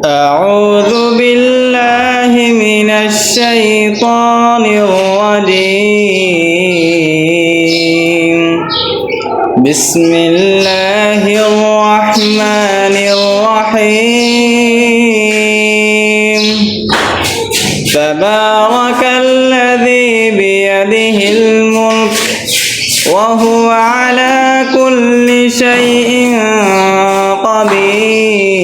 أعوذ بالله من الشيطان الرجيم بسم الله الرحمن الرحيم تبارك الذي بيده الملك وهو على كل شيء قدير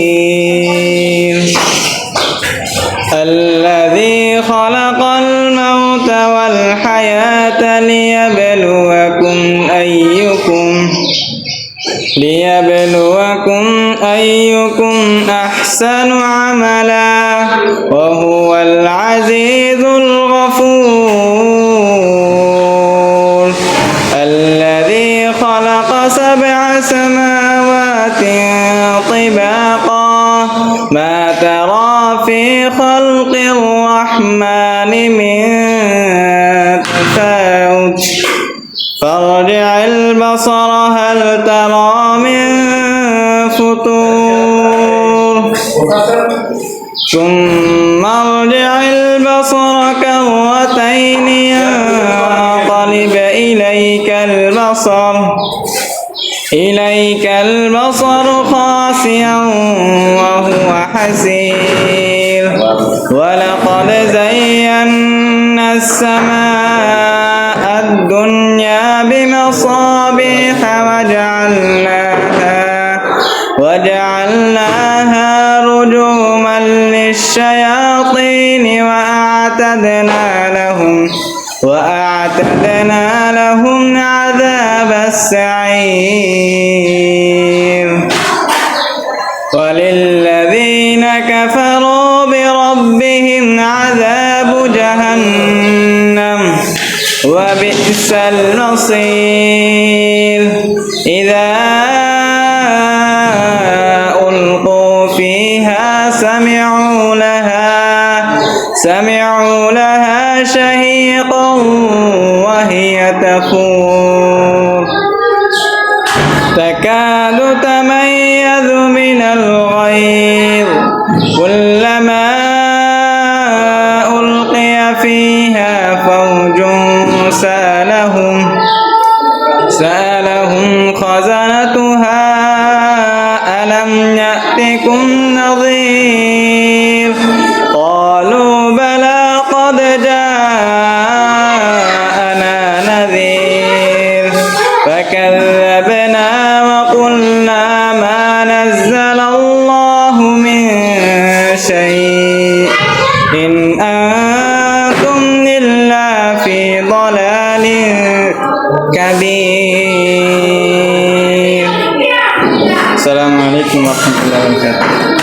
الذي خلق الموت والحياة ليبلوكم أيكم أحسن عملا وهو العزيز الغفور الذي خلق 7 سماوات طباقا ما ترى في خلق الرحمن من تفاوت فارجع البصر هل ترى من فطور ثم ارجع البصر كرتين ينقلب إليك البصر خاسئا وهو حسير ولقد زينا السماء الدنيا بمصابيح وجعلناها رجوما للشياطين وأعتدنا لهم عذاب السعير وللذين كفروا بربهم عذاب جهنم وبئس المصير إذا ألقوا فيها سمعوا لها شهيقا وهي تفور تكاد تميز من الغيظ كلما ألقي فيها فوج سألهم خزنتها ألم يأتكم نذير قالوا بلى قد جاءنا نذير فكذبنا وقلنا ما نزل الله من شيء إن أنتم إلا في ضلال كبير. السلام عليكم ورحمة الله وبركاته.